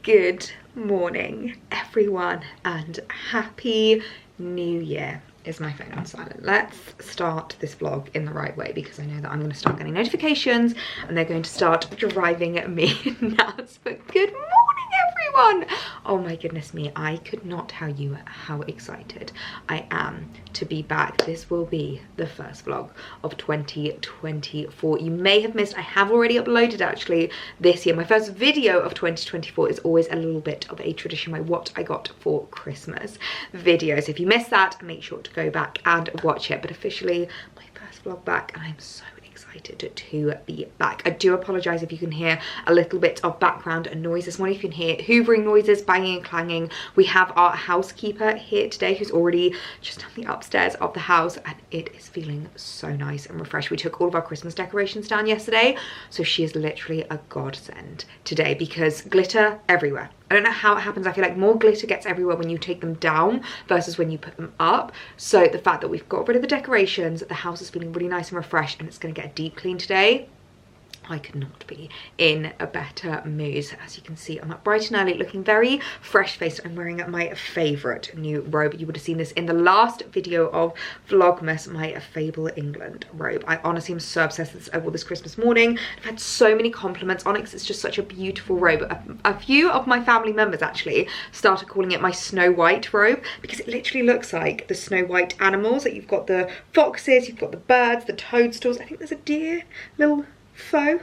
Good morning, everyone, and happy new year. Is my phone on silent? Let's start this vlog in the right way because I know that I'm going to start getting notifications and they're going to start driving me nuts. But good morning, everyone. Oh my goodness me, I could not tell you how excited I am to be back. This will be the first vlog of 2024. You may have missed, I have already uploaded actually this year. My first video of 2024 is always a little bit of a tradition, my what I got for Christmas video. So if you missed that, make sure to go back and watch it. But officially my first vlog back, and I'm so excited to be back. I do apologize if you can hear a little bit of background noise this morning. If you can hear hoovering noises, banging and clanging. We have our housekeeper here today who's already just on the upstairs of the house, and it is feeling so nice and refreshed. We took all of our Christmas decorations down yesterday, so she is literally a godsend today because glitter everywhere. I don't know how it happens. I feel like more glitter gets everywhere when you take them down versus when you put them up. So the fact that we've got rid of the decorations, the house is feeling really nice and refreshed, and it's going to get a deep clean today. I could not be in a better mood. As you can see, I'm up bright and early looking very fresh faced. I'm wearing my favourite new robe. You would have seen this in the last video of Vlogmas, my Fable England robe. I honestly am so obsessed with this. I wore this Christmas morning. I've had so many compliments on it because it's just such a beautiful robe. A few of my family members actually started calling it my Snow White robe because it literally looks like the Snow White animals. Like you've got the foxes, you've got the birds, the toadstools. I think there's a deer, little fawn,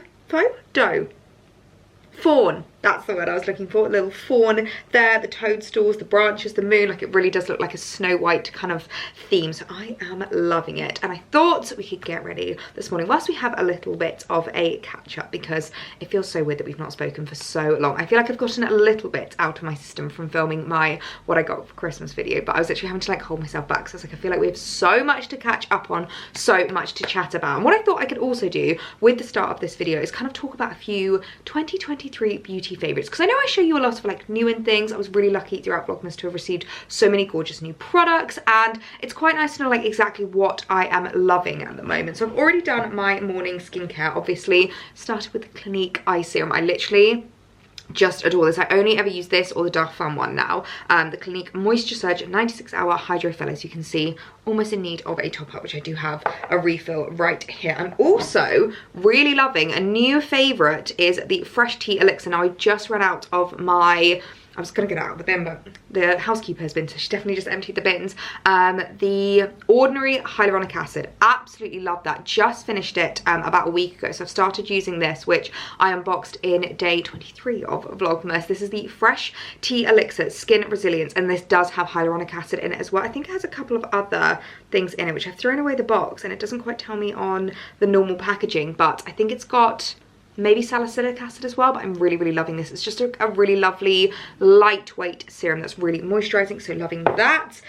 that's the word I was looking for. A little fawn there, the toadstools, the branches, the moon. Like it really does look like a Snow White kind of theme. So I am loving it, and I thought we could get ready this morning whilst we have a little bit of a catch up because it feels so weird that we've not spoken for so long. I feel like I've gotten a little bit out of my system from filming my what I got for Christmas video, but I was actually having to like hold myself back. So it's like I feel like we have so much to catch up on, so much to chat about. And what I thought I could also do with the start of this video is kind of talk about a few 2023 beauty favorites, because I know I show you a lot of like new in things. I was really lucky throughout Vlogmas to have received so many gorgeous new products, and it's quite nice to know like exactly what I am loving at the moment. So I've already done my morning skincare. Obviously started with the Clinique eye serum. I literally just adore this. I only ever use this or the Dark one now. The Clinique Moisture Surge 96 Hour Hydro Fill, as you can see, almost in need of a top up, which I do have a refill right here. I'm also really loving a new favorite is the Fresh Tea Elixir. Now I just ran out of my, I was gonna get out of the bin, but the housekeeper has been, so she definitely just emptied the bins. The Ordinary Hyaluronic Acid, absolutely love that. Just finished it about a week ago, so I've started using this, which I unboxed in day 23 of Vlogmas. This is the Fresh Tea Elixir Skin Resilience, and this does have hyaluronic acid in it as well. I think it has a couple of other things in it, which I've thrown away the box, and it doesn't quite tell me on the normal packaging, but I think it's got maybe salicylic acid as well, but I'm really loving this. It's just a really lovely lightweight serum that's really moisturizing, so loving that.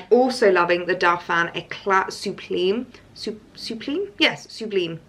Also loving the Darphin Eclat Sublime. Sublime? Yes, Sublime.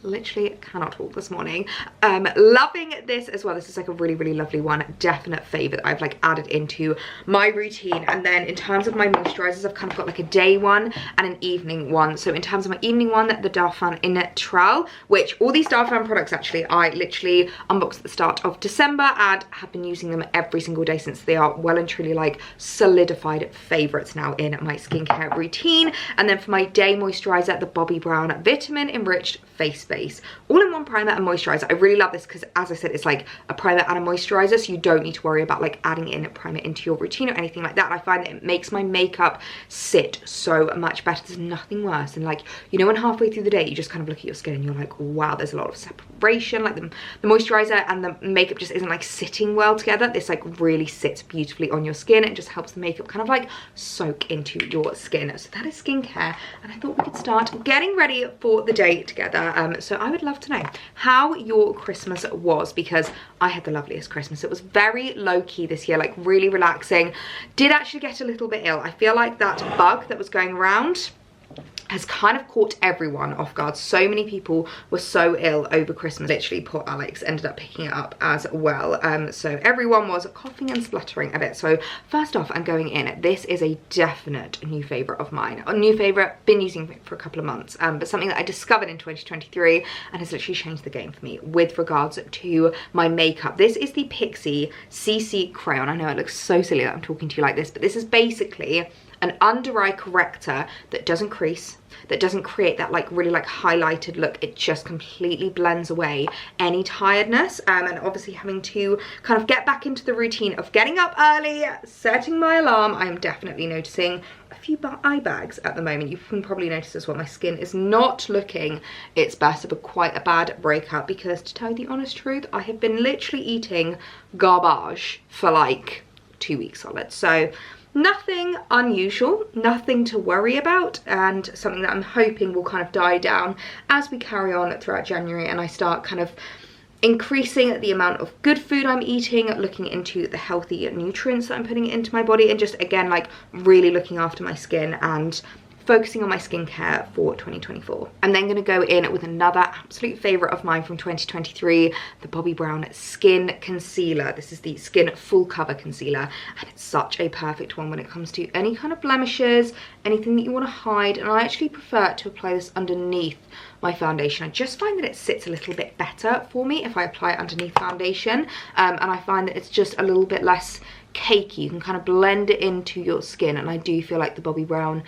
Literally cannot talk this morning. Loving this as well. This is like a really lovely one, definite favorite that I've like added into my routine. And then in terms of my moisturizers, I've kind of got like a day one and an evening one. So in terms of my evening one, the Darphin Inetral, which all these Darphin products actually I literally unboxed at the start of December and have been using them every single day since. They are well and truly like solidified favorites now in my skincare routine. And then for my day moisturizer, the Bobbi Brown Vitamin Enriched Face Base, all in one primer and moisturizer. I really love this because, as I said, it's like a primer and a moisturizer, so you don't need to worry about like adding in a primer into your routine or anything like that. I find that it makes my makeup sit so much better. There's nothing worse than like, you know, when halfway through the day you just kind of look at your skin and you're like, wow, there's a lot of separation, like the moisturizer and the makeup just isn't like sitting well together. This like really sits beautifully on your skin. It just helps the makeup kind of like soak into your skin. So that is skincare, and I thought we could start getting ready for the day together. So I would love to know how your Christmas was, because I had the loveliest Christmas. It was very low-key this year, like really relaxing. Did actually get a little bit ill. I feel like that bug that was going around has kind of caught everyone off guard. So many people were so ill over Christmas. Literally, poor Alex ended up picking it up as well. So everyone was coughing and spluttering a bit. So first off, I'm going in. This is a definite new favourite of mine. A new favourite, been using it for a couple of months, but something that I discovered in 2023 and has literally changed the game for me with regards to my makeup. This is the Pixie CC Crayon. I know it looks so silly that I'm talking to you like this, but this is basically an under eye corrector that doesn't crease, that doesn't create that like really like highlighted look. It just completely blends away any tiredness, and obviously having to kind of get back into the routine of getting up early, setting my alarm. I am definitely noticing a few eye bags at the moment. You can probably notice as well, my skin is not looking its best, but quite a bad breakout, because to tell you the honest truth, I have been literally eating garbage for like 2 weeks solid. So nothing unusual, nothing to worry about, and something that I'm hoping will kind of die down as we carry on throughout January and I start kind of increasing the amount of good food I'm eating, looking into the healthy nutrients that I'm putting into my body, and just again like really looking after my skin and focusing on my skincare for 2024. I'm then going to go in with another absolute favourite of mine from 2023, the Bobbi Brown Skin Concealer. This is the Skin Full Cover Concealer, and it's such a perfect one when it comes to any kind of blemishes, anything that you want to hide, and I actually prefer to apply this underneath my foundation. I just find that it sits a little bit better for me if I apply it underneath foundation, and I find that it's just a little bit less cakey. You can kind of blend it into your skin, and I do feel like the Bobbi Brown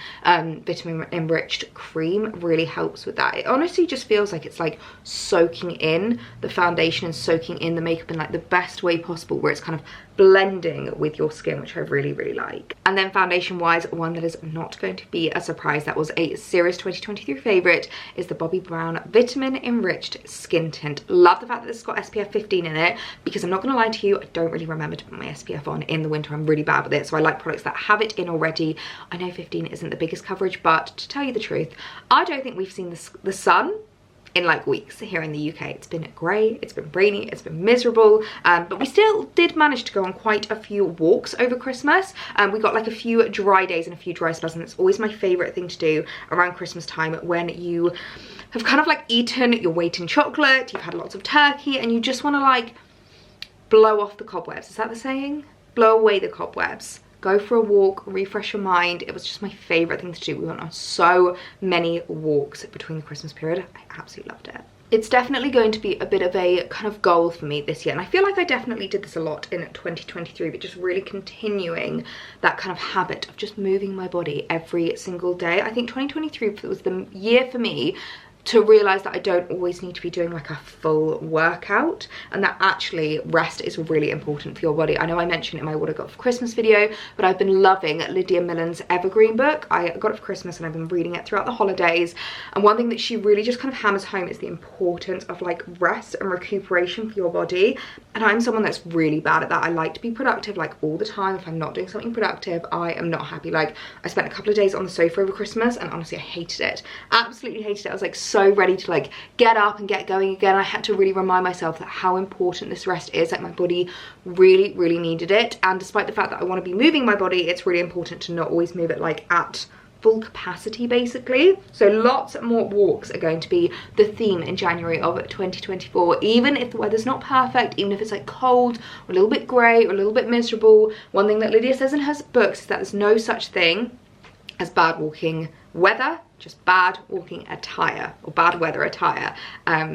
vitamin enriched cream really helps with that. It honestly just feels like it's like soaking in the foundation and soaking in the makeup in like the best way possible, where it's kind of blending with your skin, which I really like. And then foundation wise, one that is not going to be a surprise, that was a serious 2023 favorite, is the Bobbi Brown Vitamin Enriched Skin Tint. Love the fact that this has got SPF 15 in it, because I'm not gonna lie to you, I don't really remember to put my SPF on in the winter. I'm really bad with it, so I like products that have it in already. I know 15 isn't the biggest coverage, but to tell you the truth, I don't think we've seen the sun in like weeks here in the UK. It's been grey, it's been rainy, it's been miserable, but we still did manage to go on quite a few walks over Christmas. We got like a few dry days and a few dry spells, and it's always my favourite thing to do around Christmas time, when you have kind of like eaten your weight in chocolate, you've had lots of turkey, and you just want to like blow off the cobwebs. Is that the saying? Blow away the cobwebs. Go for a walk, refresh your mind. It was just my favourite thing to do. We went on so many walks between the Christmas period. I absolutely loved it. It's definitely going to be a bit of a kind of goal for me this year, and I feel like I definitely did this a lot in 2023, but just really continuing that kind of habit of just moving my body every single day. I think 2023 was the year for me to realise that I don't always need to be doing like a full workout, and that actually rest is really important for your body. I know I mentioned it in my What I Got for Christmas video, but I've been loving Lydia Millen's Evergreen book. I got it for Christmas and I've been reading it throughout the holidays, and one thing that she really just kind of hammers home is the importance of like rest and recuperation for your body. And I'm someone that's really bad at that. I like to be productive like all the time. If I'm not doing something productive, I am not happy. Like, I spent a couple of days on the sofa over Christmas, and honestly I hated it, absolutely hated it. I was like so ready to like get up and get going again. I had to really remind myself that how important this rest is. Like, my body really needed it, and despite the fact that I want to be moving my body, it's really important to not always move it like at full capacity basically. So lots more walks are going to be the theme in January of 2024, even if the weather's not perfect, even if it's like cold or a little bit grey or a little bit miserable. One thing that Lydia says in her books is that there's no such thing as bad walking weather, just bad walking attire or bad weather attire.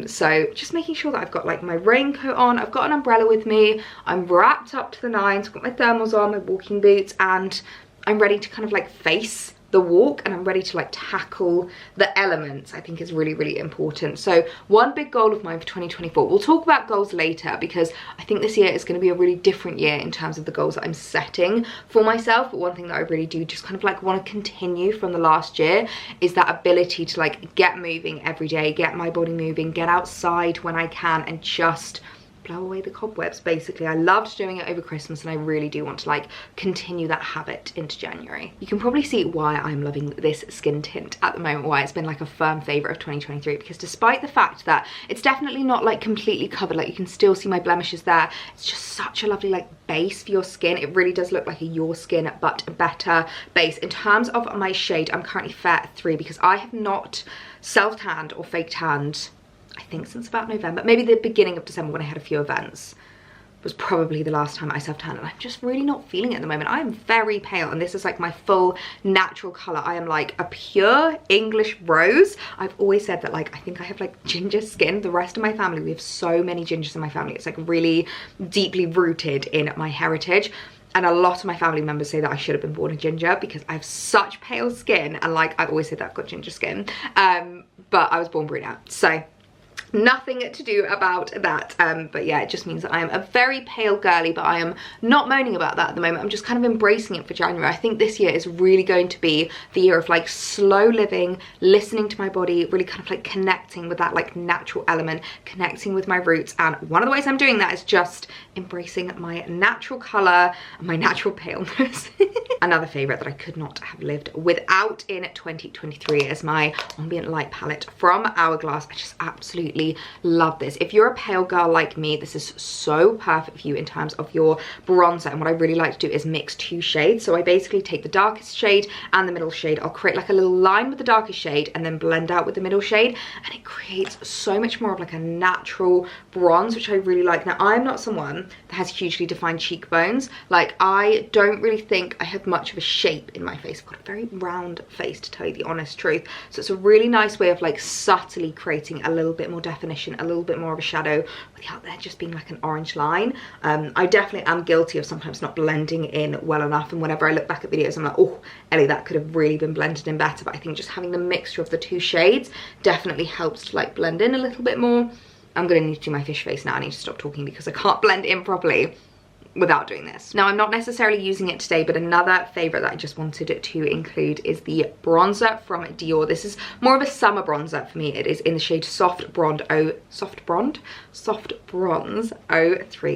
So just making sure that I've got like my raincoat on, I've got an umbrella with me, I'm wrapped up to the nines, I've got my thermals on, my walking boots, and I'm ready to kind of like face the walk, and I'm ready to like tackle the elements. I think is really important. So one big goal of mine for 2024, we'll talk about goals later, because I think this year is going to be a really different year in terms of the goals that I'm setting for myself. But one thing that I really do just kind of like want to continue from the last year is that ability to like get moving every day, get my body moving, get outside when I can, and just blow away the cobwebs, basically. I loved doing it over Christmas, and I really do want to like continue that habit into January. You can probably see why I'm loving this skin tint at the moment, why it's been like a firm favorite of 2023, because despite the fact that it's definitely not like completely covered, like you can still see my blemishes there, it's just such a lovely like base for your skin. It really does look like a Your Skin but better base. In terms of my shade, I'm currently fair at 3 because I have not self-tanned or fake tanned, I think, since about November, maybe the beginning of December when I had a few events was probably the last time I self-tanned, and I'm just really not feeling it at the moment. I am very pale, and this is like my full natural color. I am like a pure English rose. I've always said that like I think I have like ginger skin. The rest of my family, we have so many gingers in my family. It's like really deeply rooted in my heritage. And a lot of my family members say that I should have been born a ginger because I have such pale skin, and like I've always said that I've got ginger skin, but I was born brunette, so nothing to do about that. But yeah, it just means that I am a very pale girly, but I am not moaning about that at the moment. I'm just kind of embracing it for January. I think this year is really going to be the year of like slow living, listening to my body, really kind of like connecting with that like natural element, connecting with my roots. And one of the ways I'm doing that is just embracing my natural color and my natural paleness. Another favorite that I could not have lived without in 2023 is my ambient light palette from Hourglass. I just absolutely love this. If you're a pale girl like me, this is so perfect for you in terms of your bronzer. And what I really like to do is mix 2 shades. So I basically take the darkest shade and the middle shade. I'll create like a little line with the darkest shade and then blend out with the middle shade, and it creates so much more of like a natural bronze, which I really like. Now, I'm not someone that has hugely defined cheekbones. Like, I don't really think I have much of a shape in my face. I've got a very round face, to tell you the honest truth. So it's a really nice way of like subtly creating a little bit more definition, a little bit more of a shadow without there just being like an orange line. I definitely am guilty of sometimes not blending in well enough, and whenever I look back at videos I'm like, oh Ellie, that could have really been blended in better. But I think just having the mixture of the 2 shades definitely helps to like blend in a little bit more. I'm gonna need to do my fish face now. I need to stop talking because I can't blend in properly without doing this. Now, I'm not necessarily using it today, but another favorite that I just wanted to include is the bronzer from Dior. This is more of a summer bronzer for me. It is in the shade Soft Bronze 03.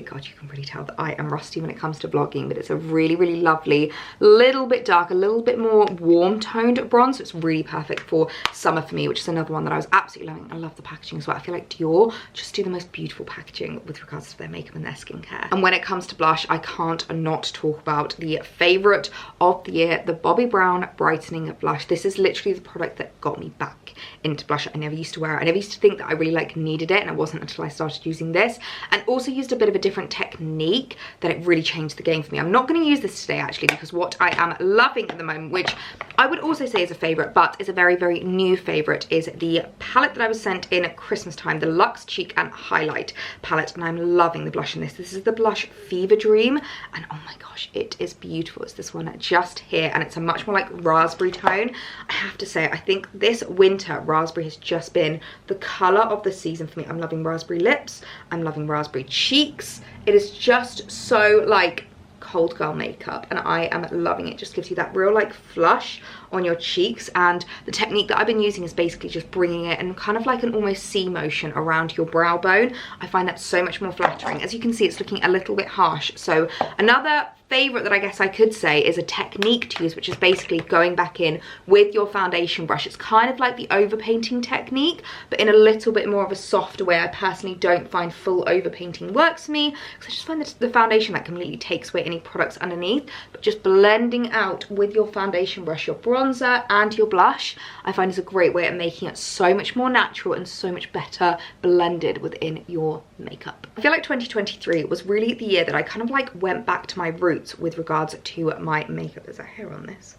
God, you can really tell that I am rusty when it comes to vlogging, but it's a really, really lovely, little bit dark, a little bit more warm toned bronze. So it's really perfect for summer for me, which is another one that I was absolutely loving. I love the packaging as well. I feel like Dior just do the most beautiful packaging with regards to their makeup and their skincare. And when it comes to blush, I can't not talk about the favorite of the year, the Bobbi Brown Brightening Blush. This is literally the product that got me back into blush. I never used to wear it. I never used to think that I really like needed it, and it wasn't until I started using this, and also used a bit of a different technique, that it really changed the game for me. I'm not going to use this today actually, because what I am loving at the moment, which I would also say is a favorite, but is a very, very new favorite, is the palette that I was sent in at Christmas time, the Luxe Cheek and Highlight palette, and I'm loving the blush in this. This is the blush Fever Dream, and oh my gosh, it is beautiful. It's this one just here, and it's a much more like raspberry tone. I have to say, I think this winter raspberry has just been the color of the season for me. I'm loving raspberry lips, I'm loving raspberry cheeks. It is just so like cold girl makeup, and I am loving it. Just gives you that real like flush on your cheeks, and the technique that I've been using is basically just bringing it in kind of like an almost C motion around your brow bone. I find that so much more flattering. As you can see, it's looking a little bit harsh. So another favorite that I guess I could say is a technique to use, which is basically going back in with your foundation brush. It's kind of like the overpainting technique, but in a little bit more of a softer way. I personally don't find full overpainting works for me, because I just find that the foundation that completely takes away any products underneath. But just blending out with your foundation brush, your bronzer and your blush, I find is a great way of making it so much more natural and so much better blended within your makeup. I feel like 2023 was really the year that I kind of like went back to my roots with regards to my makeup. There's a hair on this.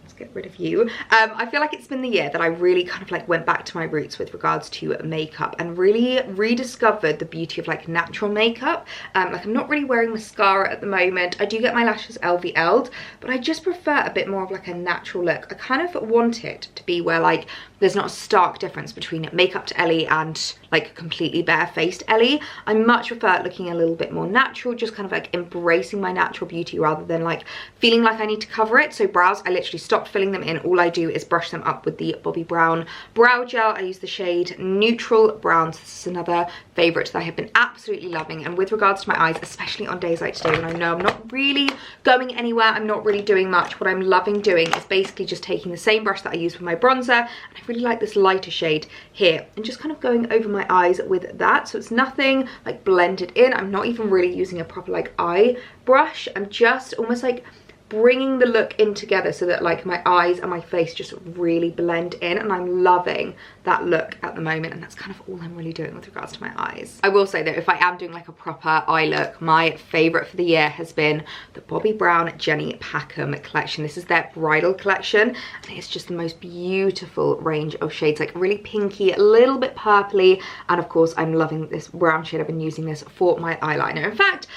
Let's get rid of you. I feel like it's been the year that I really kind of like went back to my roots with regards to makeup, and really rediscovered the beauty of like natural makeup. Like, I'm not really wearing mascara at the moment. I do get my lashes LVL'd, but I just prefer a bit more of like a natural look. I kind of want it to be where like there's not a stark difference between makeup to Ellie and like completely bare-faced Ellie. I much prefer looking a little bit more natural, just kind of like embracing my natural beauty rather than like feeling like I need to cover it. So brows, I literally stopped not filling them in. All I do is brush them up with the Bobbi Brown brow gel. I use the shade Neutral Brown. So this is another favourite that I have been absolutely loving. And with regards to my eyes, especially on days like today when I know I'm not really going anywhere, I'm not really doing much, what I'm loving doing is basically just taking the same brush that I use for my bronzer, and I really like this lighter shade here, and just kind of going over my eyes with that. So it's nothing like blended in. I'm not even really using a proper like eye brush. I'm just almost like bringing the look in together so that like my eyes and my face just really blend in, and I'm loving that look at the moment, and that's kind of all I'm really doing with regards to my eyes. I will say that if I am doing like a proper eye look, my favorite for the year has been the Bobbi Brown Jenny Packham collection. This is their bridal collection, and it's just the most beautiful range of shades, like really pinky, a little bit purpley, and of course I'm loving this brown shade. I've been using this for my eyeliner. In fact,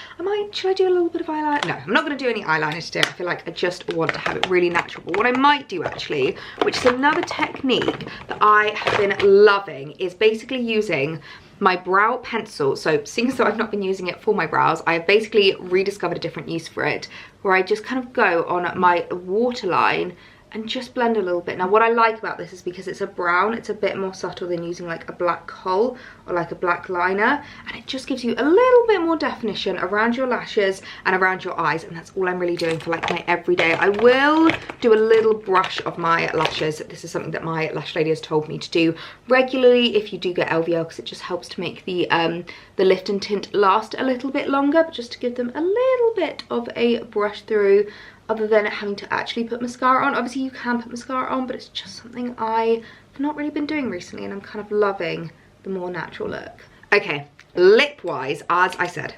should I do a little bit of eyeliner? No, I'm not going to do any eyeliner today. I feel like I just want to have it really natural. But what I might do actually, which is another technique that I have been loving, is basically using my brow pencil. So seeing as though I've not been using it for my brows, I have basically rediscovered a different use for it, where I just kind of go on my waterline and just blend a little bit. Now what I like about this is because it's a brown, it's a bit more subtle than using like a black kohl or like a black liner, and it just gives you a little bit more definition around your lashes and around your eyes, and that's all I'm really doing for like my everyday. I will do a little brush of my lashes. This is something that my lash lady has told me to do regularly if you do get LVL, because it just helps to make the lift and tint last a little bit longer, but just to give them a little bit of a brush through, other than having to actually put mascara on. Obviously you can put mascara on, but it's just something I've not really been doing recently, and I'm kind of loving the more natural look. Okay, lip wise, as I said,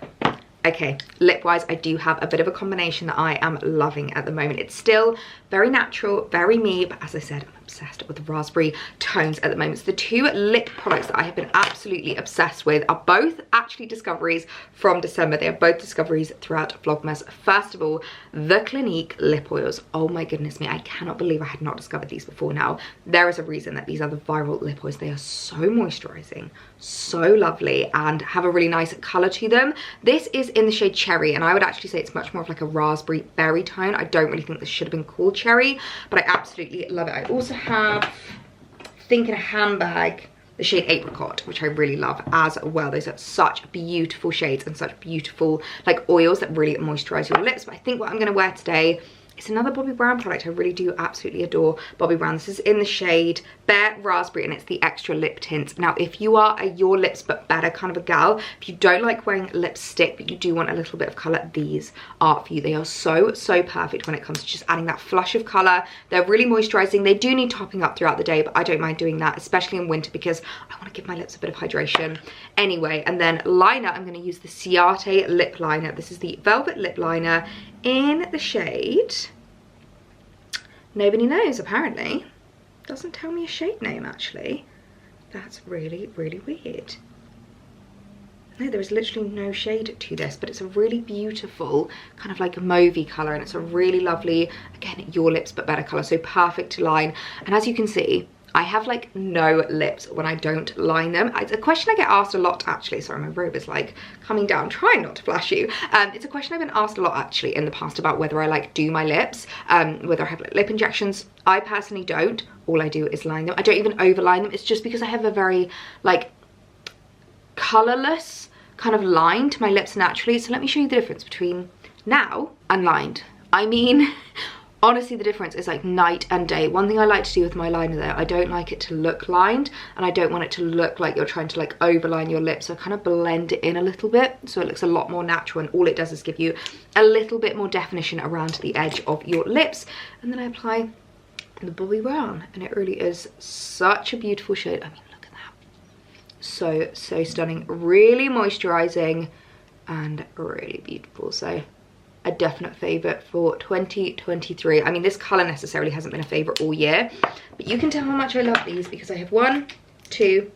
okay, lip wise I do have a bit of a combination that I am loving at the moment. It's still very natural, very me, but as I said, I'm obsessed with the raspberry tones at the moment. So the two lip products that I have been absolutely obsessed with are both actually discoveries from December. They are both discoveries throughout Vlogmas. First of all, the Clinique lip oils. Oh my goodness me, I cannot believe I had not discovered these before now. There is a reason that these are the viral lip oils. They are so moisturizing, so lovely, and have a really nice color to them. This is in the shade Cherry, and I would actually say it's much more of like a raspberry berry tone. I don't really think this should have been called Cherry, but I absolutely love it. I also have, I think, in a handbag, the shade Apricot, which I really love as well. Those are such beautiful shades and such beautiful like oils that really moisturize your lips. But I think what I'm going to wear today is another Bobbi Brown product. I really do absolutely adore Bobbi Brown. This is in the shade Bare Raspberry, and it's the extra lip tint. Now if you are a your lips but better kind of a gal, if you don't like wearing lipstick but you do want a little bit of color, these are for you. They are so perfect when it comes to just adding that flush of color. They're really moisturizing. They do need topping up throughout the day, but I don't mind doing that, especially in winter, because I want to give my lips a bit of hydration anyway. And then liner, I'm going to use the Ciate lip liner. This is the Velvet lip liner in the shade Nobody Knows, apparently. Doesn't tell me a shade name, actually. That's really weird. No, there is literally no shade to this, but it's a really beautiful kind of like mauvey colour, and it's a really lovely, again, your lips but better colour, so perfect to line. And as you can see, I have like no lips when I don't line them. It's a question I get asked a lot actually. Sorry, my robe is like coming down, trying not to flash you. It's a question I've been asked a lot actually in the past about whether I like do my lips, whether I have like lip injections. I personally don't. All I do is line them. I don't even overline them. It's just because I have a very like colourless kind of line to my lips naturally. So let me show you the difference between now and lined. I mean, honestly, the difference is like night and day. One thing I like to do with my liner though, I don't like it to look lined, and I don't want it to look like you're trying to like overline your lips. So I kind of blend it in a little bit so it looks a lot more natural, and all it does is give you a little bit more definition around the edge of your lips. And then I apply the Bobbi Brown, and it really is such a beautiful shade. I mean, look at that. So stunning. Really moisturizing and really beautiful. So a definite favorite for 2023. I mean, this color necessarily hasn't been a favorite all year, but you can tell how much I love these because I have 1, 2,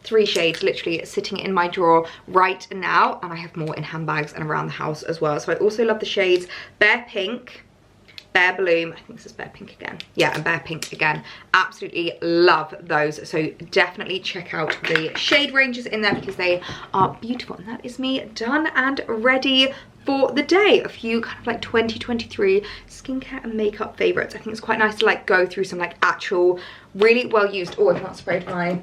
3 shades literally sitting in my drawer right now, and I have more in handbags and around the house as well. So I also love the shades Bare Pink, Bare Bloom, I think this is Bare Pink again. Yeah, and Bare Pink again. Absolutely love those. So definitely check out the shade ranges in there because they are beautiful. And that is me done and ready for the day. A few kind of like 2023 skincare and makeup favorites. I think it's quite nice to like go through some like actual really well used, oh, I've not sprayed my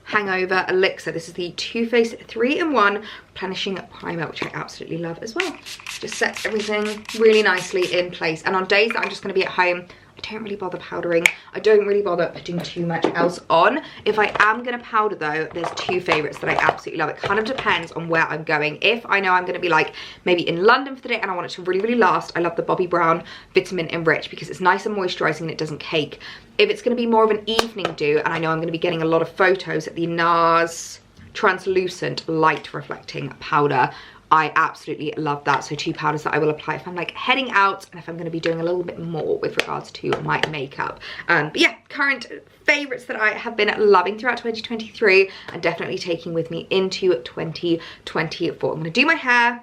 hangover elixir. This is the Too Faced 3-in-1 replenishing primer, which I absolutely love as well. Just sets everything really nicely in place. And on days that I'm just going to be at home, I don't really bother powdering. I don't really bother putting too much else on. If I am going to powder though, there's two favorites that I absolutely love. It kind of depends on where I'm going. If I know I'm going to be like maybe in London for the day and I want it to really, really last, I love the Bobbi Brown Vitamin Enrich because it's nice and moisturizing and it doesn't cake. If it's going to be more of an evening do and I know I'm going to be getting a lot of photos, the NARS Translucent Light Reflecting Powder, I absolutely love that. So 2 powders that I will apply if I'm like heading out and if I'm going to be doing a little bit more with regards to my makeup. But yeah, current favorites that I have been loving throughout 2023 and definitely taking with me into 2024. I'm going to do my hair,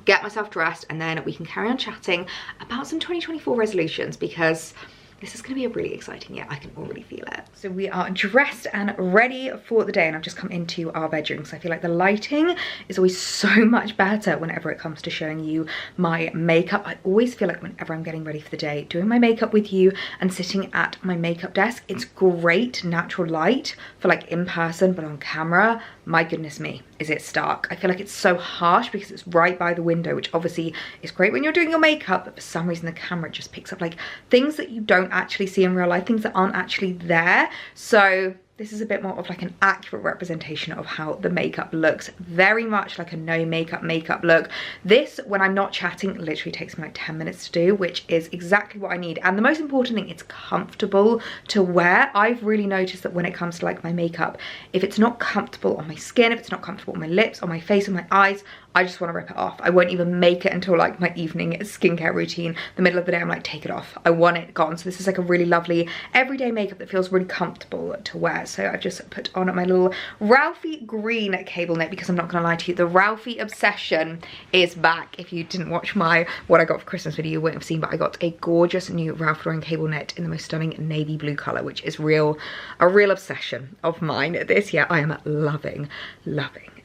get myself dressed, and then we can carry on chatting about some 2024 resolutions because this is going to be a really exciting year. I can already feel it. So we are dressed and ready for the day and I've just come into our bedroom because I feel like the lighting is always so much better whenever it comes to showing you my makeup. I always feel like whenever I'm getting ready for the day, doing my makeup with you and sitting at my makeup desk, it's great natural light for like in person, but on camera, my goodness me, is it stark. I feel like it's so harsh because it's right by the window, which obviously is great when you're doing your makeup, but for some reason the camera just picks up like things that you don't actually see in real life, things that aren't actually there. So this is a bit more of like an accurate representation of how the makeup looks. Very much like a no makeup look. This, when I'm not chatting, literally takes me like 10 minutes to do, which is exactly what I need. And the most important thing, it's comfortable to wear. I've really noticed that when it comes to like my makeup, if it's not comfortable on my skin, if it's not comfortable on my lips, on my face, on my eyes, I just want to rip it off. I won't even make it until like my evening skincare routine. The middle of the day, I'm like, take it off. I want it gone. So this is like a really lovely everyday makeup that feels really comfortable to wear. So I've just put on my little Ralphie green cable knit because I'm not going to lie to you, the Ralphie obsession is back. If you didn't watch my what I got for Christmas video, you wouldn't have seen, but I got a gorgeous new Ralph Lauren cable knit in the most stunning navy blue colour, which is a real obsession of mine this year. I am loving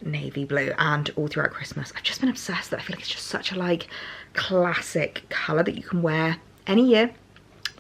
navy blue, and all throughout Christmas I've just been obsessed that I feel like it's just such a like classic colour that you can wear any year.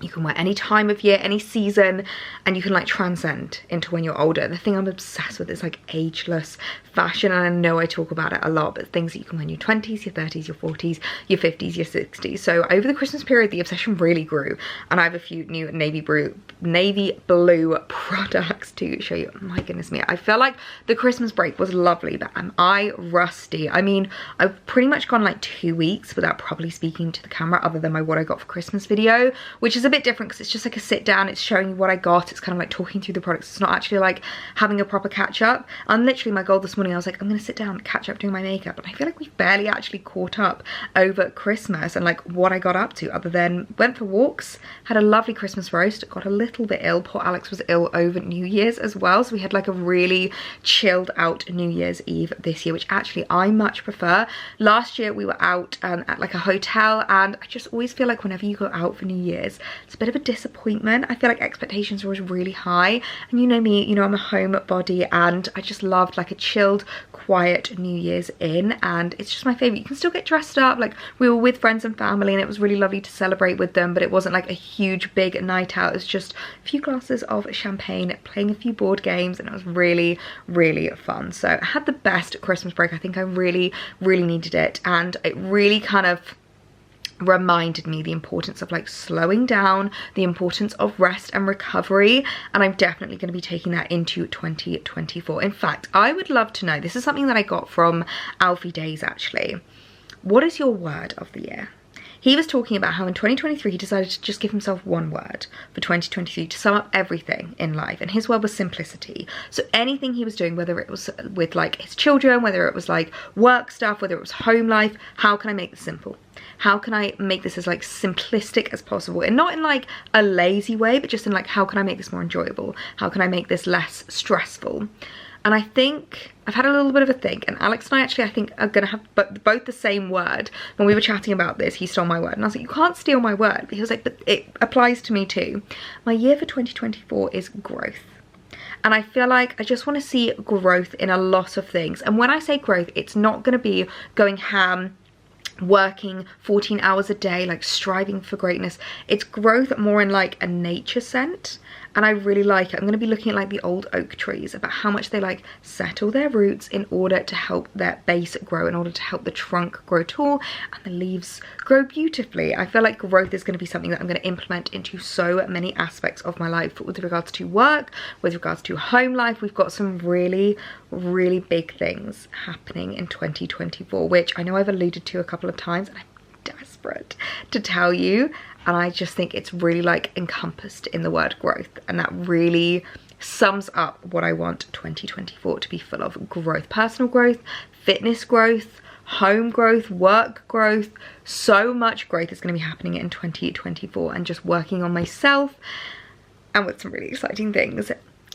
You can wear any time of year, any season, and you can like transcend into when you're older. The thing I'm obsessed with is like ageless fashion, and I know I talk about it a lot, but things that you can wear in your 20s, your 30s, your 40s, your 50s, your 60s. So over the Christmas period, the obsession really grew, and I have a few new navy blue products to show you. My goodness me, I feel like the Christmas break was lovely, but am I rusty? I mean, I've pretty much gone like 2 weeks without probably speaking to the camera other than my what I got for Christmas video, which is a bit different because it's just like a sit down, it's showing you what I got, it's kind of like talking through the products, it's not actually like having a proper catch up. And literally my goal this morning, I was like, I'm gonna sit down and catch up doing my makeup, and I feel like we've barely actually caught up over Christmas and like what I got up to, other than went for walks, had a lovely Christmas roast, got a little bit ill. Poor Alex was ill over New Year's as well, so we had like a really chilled out New Year's Eve this year, which actually I much prefer. Last year we were out at like a hotel, and I just always feel like whenever you go out for New Year's, it's a bit of a disappointment. I feel like expectations are always really high, and you know me, you know I'm a homebody, and I just loved like a chilled, quiet New Year's in, and it's just my favorite. You can still get dressed up, like we were with friends and family, and it was really lovely to celebrate with them, but it wasn't like a huge big night out. It was just a few glasses of champagne, playing a few board games, and it was really fun. So I had the best Christmas break. I think I really needed it, and it really kind of reminded me the importance of like slowing down, the importance of rest and recovery, and I'm definitely going to be taking that into 2024. In fact, I would love to know, this is something that I got from Alfie Days actually, what is your word of the year? He was talking about how in 2023 he decided to just give himself one word for 2023 to sum up everything in life, and his word was simplicity. So anything he was doing, whether it was with like his children, whether it was like work stuff, whether it was home life, how can I make this simple? How can I make this as like simplistic as possible, and not in like a lazy way, but just in like, how can I make this more enjoyable? How can I make this less stressful? And I think I've had a little bit of a think, and Alex and I actually, I think, are gonna have both the same word. When we were chatting about this, he stole my word, and I was like, you can't steal my word. But he was like, but it applies to me too. My year for 2024 is growth. and I feel like I just want to see growth in a lot of things. And when I say growth, it's not going to be going ham, working 14 hours a day, like striving for greatness. It's growth more in like a nature sense, and I really like it. I'm going to be looking at like the old oak trees, about how much they like settle their roots in order to help their base grow, in order to help the trunk grow tall and the leaves grow beautifully. I feel like growth is going to be something that I'm going to implement into so many aspects of my life, with regards to work, with regards to home life. We've got some really big things happening in 2024, which I know I've alluded to a couple of times, and I'm desperate to tell you. And I just think it's really like encompassed in the word growth, and that really sums up what I want 2024 to be full of: growth, personal growth, fitness growth, home growth, work growth. So much growth is going to be happening in 2024, and just working on myself, and with some really exciting things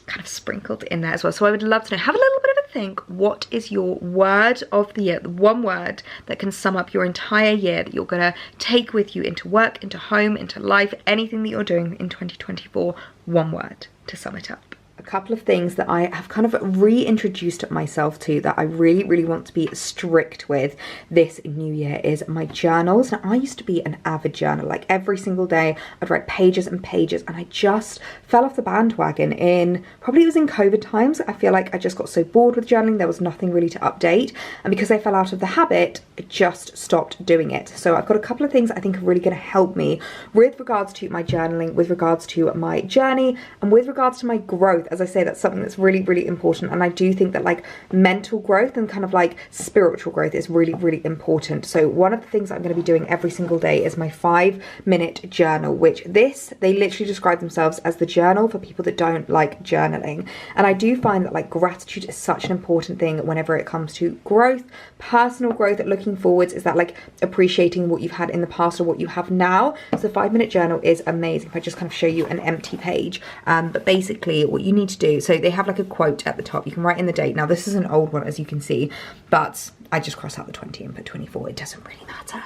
kind of sprinkled in there as well. So I would love to know, have a little bit of a think, what is your word of the year, the one word that can sum up your entire year, that you're gonna take with you into work, into home, into life, anything that you're doing in 2024, one word to sum it up. A couple of things that I have kind of reintroduced myself to, that I really want to be strict with this new year, is my journals. Now, I used to be an avid journal. Like every single day I'd write pages and pages, and I just fell off the bandwagon in, probably it was in COVID times. I feel like I just got so bored with journaling, there was nothing really to update, and because I fell out of the habit, I just stopped doing it. So I've got a couple of things I think are really going to help me with regards to my journaling, with regards to my journey, and with regards to my growth. As I say, that's something that's really important, and I do think that like mental growth and kind of like spiritual growth is really important. So one of the things I'm going to be doing every single day is my 5-minute journal, which they literally describe themselves as the journal for people that don't like journaling. And I do find that like gratitude is such an important thing whenever it comes to growth, personal growth, looking forwards, is that like appreciating what you've had in the past or what you have now. So the 5-minute journal is amazing. If I just kind of show you an empty page, but basically what you need to do, so they have like a quote at the top, you can write in the date. Now this is an old one, as you can see, but I just cross out the 20 and put 24, it doesn't really matter.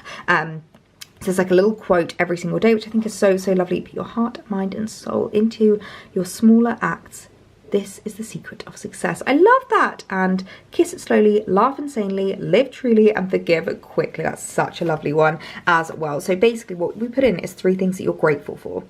So there's like a little quote every single day, which I think is so lovely. Put your heart, mind and soul into your smaller acts. This is the secret of success. I love that. And kiss it slowly, laugh insanely, live truly, and forgive quickly. That's such a lovely one as well. So basically what we put in is 3 things that you're grateful for.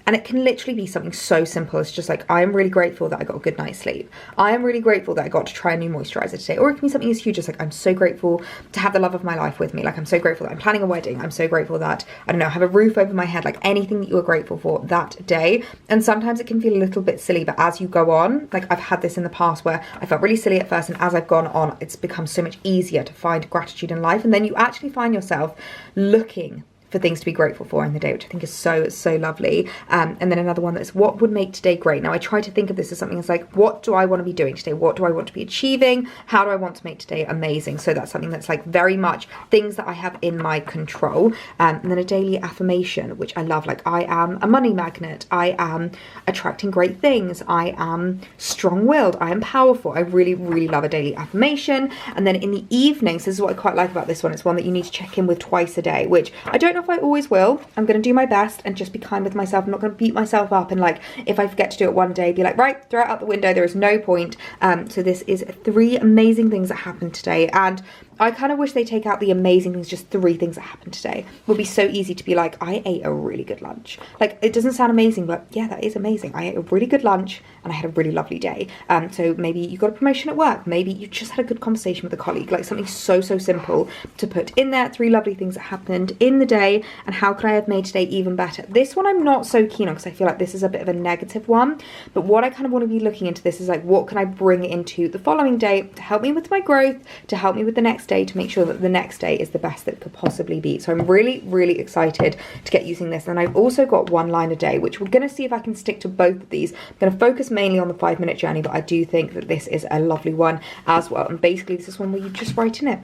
And it can literally be something so simple. It's just like, I am really grateful that I got a good night's sleep. I am really grateful that I got to try a new moisturizer today. Or it can be something as huge as like, I'm so grateful to have the love of my life with me. Like, I'm so grateful that I'm planning a wedding. I'm so grateful that, I don't know, I have a roof over my head. Like anything that you are grateful for that day. And sometimes it can feel a little bit silly, but as you go on, like I've had this in the past where I felt really silly at first, and as I've gone on, it's become so much easier to find gratitude in life. And then you actually find yourself looking for things to be grateful for in the day, which I think is so lovely. And then another one that's, what would make today great? Now I try to think of this as something that's like, what do I want to be doing today? What do I want to be achieving? How do I want to make today amazing? So that's something that's like very much things that I have in my control. And then a daily affirmation, which I love, like, I am a money magnet, I am attracting great things, I am strong-willed, I am powerful. I really love a daily affirmation. And then in the evenings, this is what I quite like about this one, it's one that you need to check in with twice a day, which I don't know if I always will. I'm going to do my best and just be kind with myself. I'm not going to beat myself up, and like if I forget to do it one day, be like, right, throw it out the window, there is no point. So this is 3 amazing things that happened today, and I kind of wish they take out the amazing things, just 3 things that happened today. It would be so easy to be like, I ate a really good lunch. Like, it doesn't sound amazing, but yeah, that is amazing. I ate a really good lunch and I had a really lovely day. So maybe you got a promotion at work. Maybe you just had a good conversation with a colleague, like something so simple to put in there. 3 lovely things that happened in the day, and how could I have made today even better? This one I'm not so keen on, because I feel like this is a bit of a negative one. But what I kind of want to be looking into this is like, what can I bring into the following day to help me with my growth, to help me with the next day, to make sure that the next day is the best that it could possibly be. So I'm really excited to get using this. And I've also got 1 line a day, which we're going to see if I can stick to both of these. I'm going to focus mainly on the 5-minute journey, but I do think that this is a lovely one as well. And basically this is one where you just write in it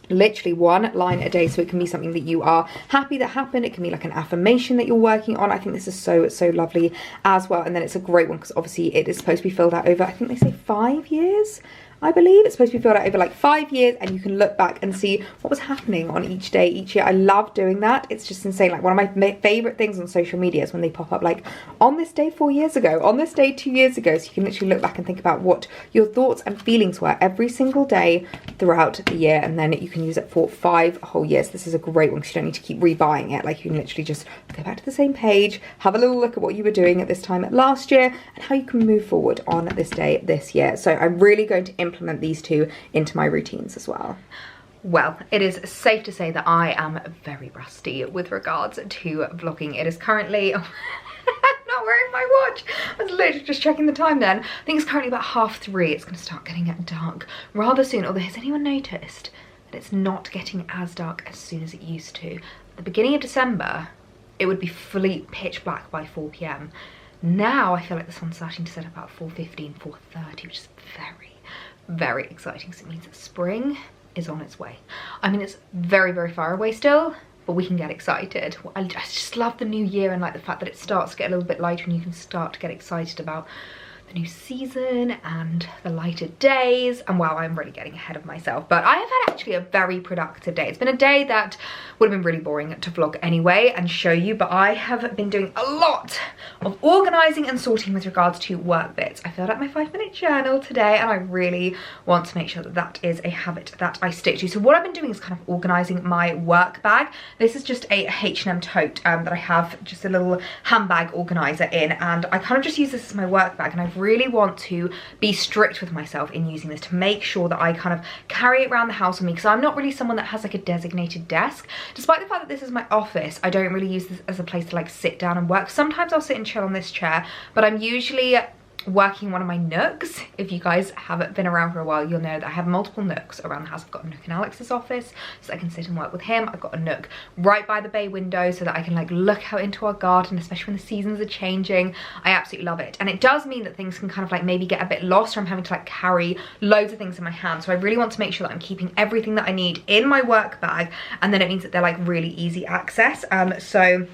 literally 1 line a day. So it can be something that you are happy that happened, it can be like an affirmation that you're working on. I think this is so lovely as well. And then it's a great one because obviously it is supposed to be filled out over, I think they say 5 years. I believe. It's supposed to be filled out over like 5 years, and you can look back and see what was happening on each day, each year. I love doing that. It's just insane. Like, one of my favorite things on social media is when they pop up like, on this day 4 years ago, on this day 2 years ago. So you can literally look back and think about what your thoughts and feelings were every single day throughout the year, and then you can use it for 5 whole years. This is a great one because you don't need to keep rebuying it. Like, you can literally just go back to the same page, have a little look at what you were doing at this time last year and how you can move forward on this day this year. So I'm really going to implement these two into my routines as well. Well, it is safe to say that I am very rusty with regards to vlogging. It is currently... I'm not wearing my watch. I was literally just checking the time then. I think it's currently about 3:30. It's going to start getting dark rather soon. Although, has anyone noticed that it's not getting as dark as soon as it used to? At the beginning of December, it would be fully pitch black by 4 p.m. Now I feel like the sun's starting to set up about 4:15, 4:30, which is very, very exciting. So it means that spring is on its way. I mean, it's very, very far away still, but we can get excited. I just love the new year, and like the fact that it starts to get a little bit lighter and you can start to get excited about the new season and the lighter days. And wow, I'm really getting ahead of myself, but I have had actually a very productive day. It's been a day that would have been really boring to vlog anyway and show you, but I have been doing a lot of organizing and sorting with regards to work bits. I filled out my 5-minute journal today, and I really want to make sure that that is a habit that I stick to. So what I've been doing is kind of organizing my work bag. This is just a H&M tote that I have just a little handbag organizer in, and I kind of just use this as my work bag, and I've really want to be strict with myself in using this to make sure that I kind of carry it around the house with me, because I'm not really someone that has like a designated desk. Despite the fact that this is my office, I don't really use this as a place to like sit down and work. Sometimes I'll sit and chill on this chair, but I'm usually working one of my nooks. If you guys haven't been around for a while, you'll know that I have multiple nooks around the house. I've got a nook in Alex's office so I can sit and work with him. I've got a nook right by the bay window so that I can like look out into our garden, especially when the seasons are changing. I absolutely love it. And it does mean that things can kind of like maybe get a bit lost, or I'm having to like carry loads of things in my hand. So I really want to make sure that I'm keeping everything that I need in my work bag, and then it means that they're like really easy access. So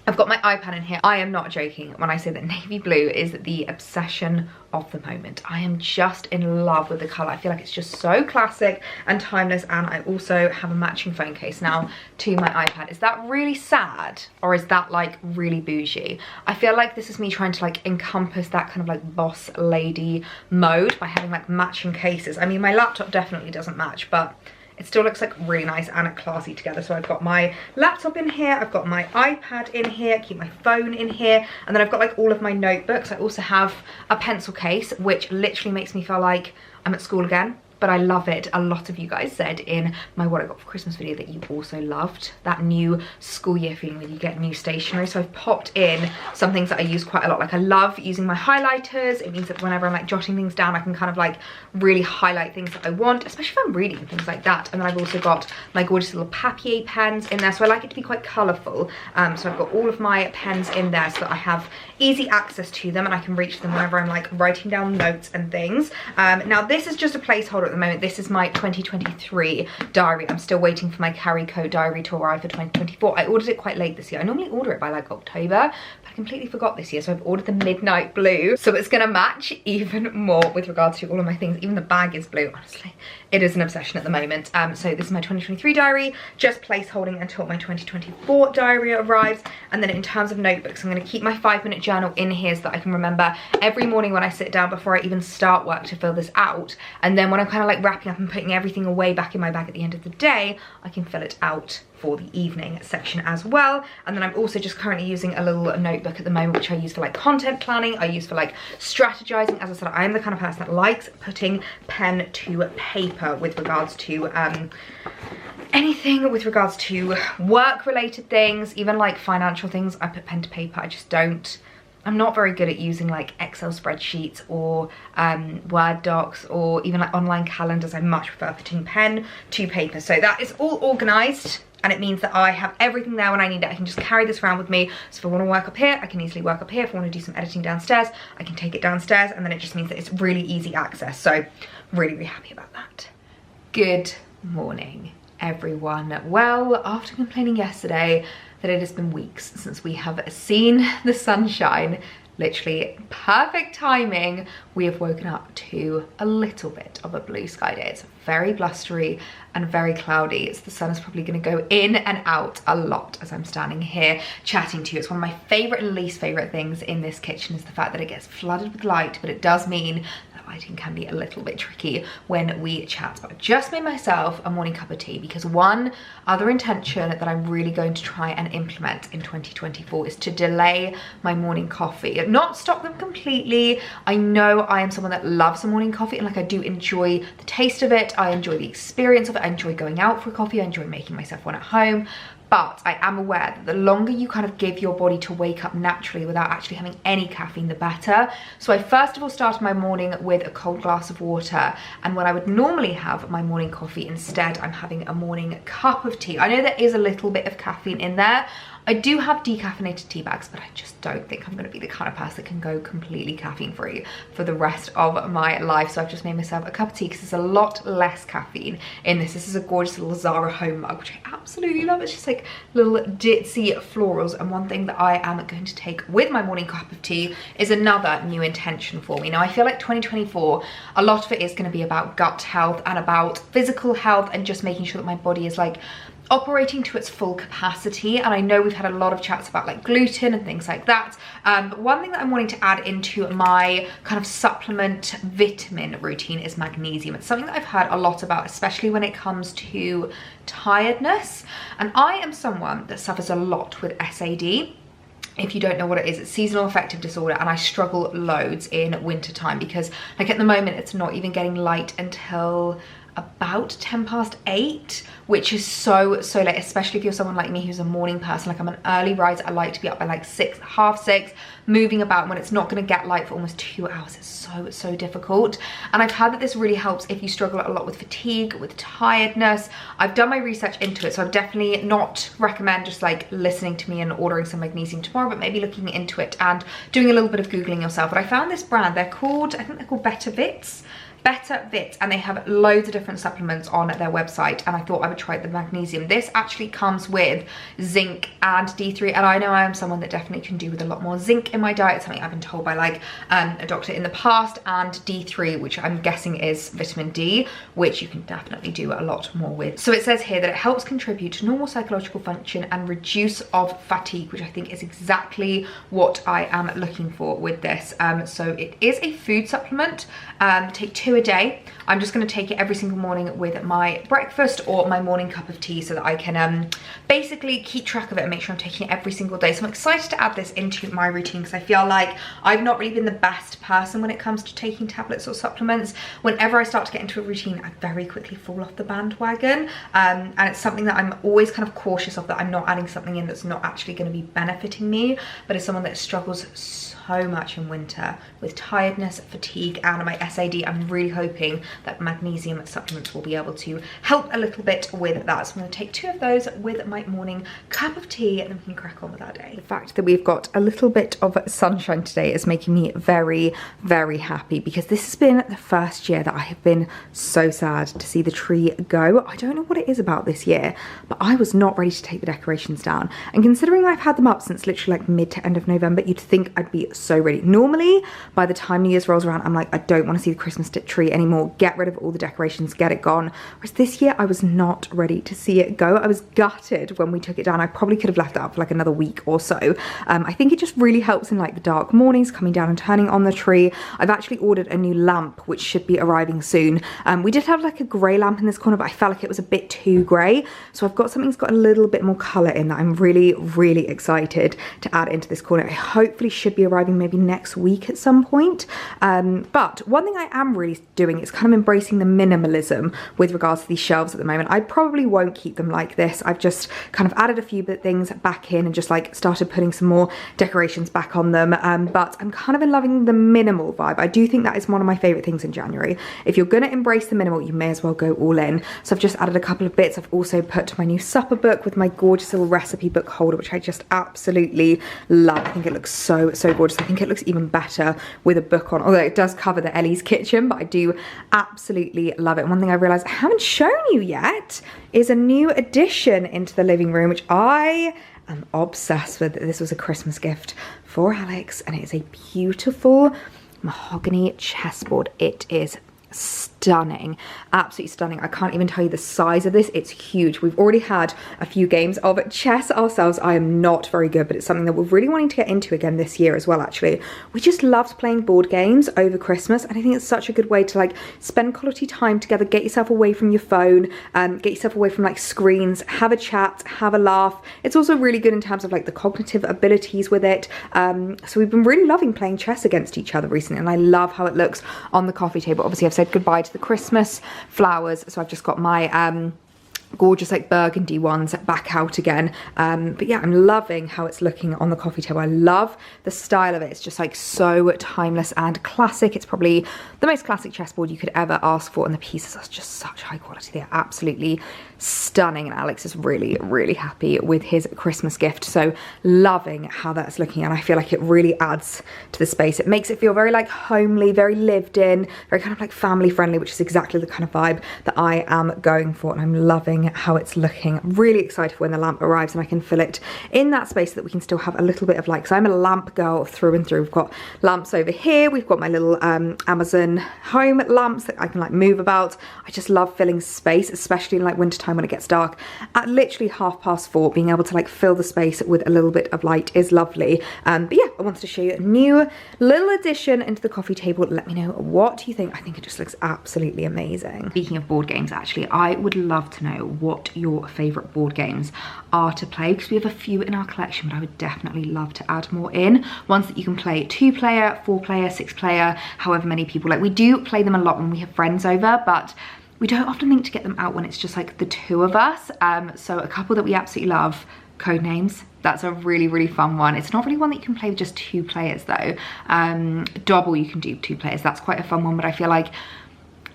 I've got my iPad in here. I am not joking when I say that navy blue is the obsession of the moment. I am just in love with the colour. I feel like it's just so classic and timeless, and I also have a matching phone case now to my iPad. Is that really sad, or is that like really bougie? I feel like this is me trying to like encompass that kind of like boss lady mode by having like matching cases. I mean, my laptop definitely doesn't match, but it still looks like really nice and classy together. So I've got my laptop in here, I've got my iPad in here, keep my phone in here, and then I've got like all of my notebooks. I also have a pencil case, which literally makes me feel like I'm at school again. But I love it. A lot of you guys said in my what I got for Christmas video that you also loved that new school year feeling when you get new stationery. So I've popped in some things that I use quite a lot. Like, I love using my highlighters. It means that whenever I'm like jotting things down, I can kind of like really highlight things that I want, especially if I'm reading and things like that. And then I've also got my gorgeous little papier pens in there. So I like it to be quite colourful. So I've got all of my pens in there so that I have easy access to them and I can reach them whenever I'm like writing down notes and things. Now this is just a placeholder at the moment. This is my 2023 diary. I'm still waiting for my Carrie Co diary to arrive for 2024. I ordered it quite late this year. I normally order it by like October, but I completely forgot this year, so I've ordered the midnight blue, so it's gonna match even more with regards to all of my things. Even the bag is blue. Honestly, it is an obsession at the moment. So this is my 2023 diary, just placeholding until my 2024 diary arrives. And then in terms of notebooks, I'm going to keep my 5-minute journal in here so that I can remember every morning when I sit down before I even start work to fill this out. And then when I'm kind of like wrapping up and putting everything away back in my bag at the end of the day, I can fill it out for the evening section as well. And then I'm also just currently using a little notebook at the moment, which I use for like content planning, I use for like strategizing. As I said, I am the kind of person that likes putting pen to paper with regards to anything with regards to work related things, even like financial things. I put pen to paper. I just don't, I'm not very good at using like Excel spreadsheets or Word docs or even like online calendars. I much prefer putting pen to paper. So that is all organized, and it means that I have everything there when I need it. I can just carry this around with me. So if I want to work up here, I can easily work up here. If I want to do some editing downstairs, I can take it downstairs, and then it just means that it's really easy access. So really, really happy about that. Good morning, everyone. Well, after complaining yesterday that it has been weeks since we have seen the sunshine, literally perfect timing. We have woken up to a little bit of a blue sky day. It's very blustery and very cloudy. The sun is probably going to go in and out a lot as I'm standing here chatting to you. It's one of my favorite and least favorite things in this kitchen is the fact that it gets flooded with light, but it does mean that lighting can be a little bit tricky when we chat. But I've just made myself a morning cup of tea because one other intention that I'm really going to try and implement in 2024 is to delay my morning coffee. Not stop them completely. I know I am someone that loves a morning coffee, and like I do enjoy the taste of it. I enjoy the experience of it. I enjoy going out for coffee. I enjoy making myself one at home. But I am aware that the longer you kind of give your body to wake up naturally without actually having any caffeine, the better. So I first of all started my morning with a cold glass of water. And when I would normally have my morning coffee, instead I'm having a morning cup of tea. I know there is a little bit of caffeine in there. I do have decaffeinated tea bags, but I just don't think I'm going to be the kind of person that can go completely caffeine free for the rest of my life. So I've just made myself a cup of tea because there's a lot less caffeine in this. This is a gorgeous little Zara home mug, which I absolutely love. It's just like little ditzy florals. And one thing that I am going to take with my morning cup of tea is another new intention for me. Now I feel like 2024, a lot of it is going to be about gut health and about physical health and just making sure that my body is like operating to its full capacity. And I know we've had a lot of chats about like gluten and things like that, but one thing that I'm wanting to add into my kind of supplement vitamin routine is magnesium. It's something that I've heard a lot about, especially when it comes to tiredness, and I am someone that suffers a lot with SAD. If you don't know what it is, it's seasonal affective disorder, and I struggle loads in winter time because like at the moment it's not even getting light until about 8:10, which is so late, especially if you're someone like me who's a morning person. Like I'm an early riser. I like to be up by like 6, half 6, moving about. When it's not going to get light for almost 2 hours, it's so difficult. And I've heard that this really helps if you struggle a lot with fatigue, with tiredness. I've done my research into it, so I've definitely not recommend just like listening to me and ordering some magnesium tomorrow, but maybe looking into it and doing a little bit of Googling yourself. But I found this brand, they're called, I think they're called Better Vits, and they have loads of different supplements on their website, and I thought I would try the magnesium. This actually comes with zinc and D3, and I know I am someone that definitely can do with a lot more zinc in my diet, something I've been told by like a doctor in the past, and D3, which I'm guessing is vitamin D, which you can definitely do a lot more with. So it says here that it helps contribute to normal psychological function and reduce of fatigue, which I think is exactly what I am looking for with this. So it is a food supplement. Take 2 a day. I'm just going to take it every single morning with my breakfast or my morning cup of tea so that I can basically keep track of it and make sure I'm taking it every single day. So I'm excited to add this into my routine because I feel like I've not really been the best person when it comes to taking tablets or supplements. Whenever I start to get into a routine, I very quickly fall off the bandwagon, and it's something that I'm always kind of cautious of, that I'm not adding something in that's not actually going to be benefiting me. But as someone that struggles so much in winter with tiredness, fatigue, and my SAD, I'm really hoping that magnesium supplements will be able to help a little bit with that. So I'm going to take 2 of those with my morning cup of tea, and then we can crack on with our day. The fact that we've got a little bit of sunshine today is making me very happy, because this has been the first year that I have been so sad to see the tree go. I don't know what it is about this year, but I was not ready to take the decorations down, and considering I've had them up since literally like mid to end of November, you'd think I'd be so ready. Normally by the time New Year's rolls around, I'm like, I don't want to see the Christmas tree anymore, get rid of all the decorations, get it gone. Whereas this year I was not ready to see it go. I was gutted when we took it down. I probably could have left it up for like another week or so. I think it just really helps in like the dark mornings, coming down and turning on the tree. I've actually ordered a new lamp which should be arriving soon. We did have like a grey lamp in this corner, but I felt like it was a bit too grey, so I've got something that's got a little bit more colour in that I'm really excited to add into this corner. It hopefully should be arriving maybe next week at some point. But one thing I am really doing is kind of embracing the minimalism with regards to these shelves at the moment. I probably won't keep them like this. I've just kind of added a few bit things back in and just like started putting some more decorations back on them. But I'm kind of in loving the minimal vibe. I do think that is one of my favorite things in January. If you're gonna embrace the minimal, you may as well go all in. So I've just added a couple of bits. I've also put my new supper book with my gorgeous little recipe book holder, which I just absolutely love. I think it looks so gorgeous. I think it looks even better with a book on, although it does cover the Ellie's kitchen, but I do absolutely love it. And one thing I realized I haven't shown you yet is a new addition into the living room, which I am obsessed with. This was a Christmas gift for Alex, and it is a beautiful mahogany chessboard. It is stunning, absolutely stunning. I can't even tell you the size of this. It's huge. We've already had a few games of chess ourselves. I am not very good, but it's something that we're really wanting to get into again this year as well. Actually, we just loved playing board games over Christmas, and I think it's such a good way to like spend quality time together, get yourself away from your phone, get yourself away from like screens, have a chat, have a laugh. It's also really good in terms of like the cognitive abilities with it. So we've been really loving playing chess against each other recently, and I love how it looks on the coffee table. Obviously I've said goodbye to the Christmas flowers, so I've just got my gorgeous like burgundy ones back out again. But yeah, I'm loving how it's looking on the coffee table. I love the style of it. It's just like so timeless and classic. It's probably the most classic chessboard you could ever ask for, and the pieces are just such high quality. They're absolutely stunning, and Alex is really, really happy with his Christmas gift. So loving how that's looking, and I feel like it really adds to the space. It makes it feel very like homely, very lived in, very kind of like family friendly, which is exactly the kind of vibe that I am going for, and I'm loving how it's looking. I'm really excited for when the lamp arrives and I can fill it in that space so that we can still have a little bit of light, because I'm a lamp girl through and through. We've got lamps over here, we've got my little Amazon home lamps that I can like move about. I just love filling space, especially in like winter time when it gets dark. At literally 4:30, being able to like fill the space with a little bit of light is lovely. But yeah, I wanted to show you a new little addition into the coffee table. Let me know what you think. I think it just looks absolutely amazing. Speaking of board games, actually, I would love to know what your favorite board games are to play, because we have a few in our collection, but I would definitely love to add more in. Ones that you can play 2-player, 4-player, 6-player, however many people. Like, we do play them a lot when we have friends over, but we don't often think to get them out when it's just like the two of us. So a couple that we absolutely love, Codenames. That's a really, really fun one. It's not really one that you can play with just 2 players though. Double you can do 2 players. That's quite a fun one, but I feel like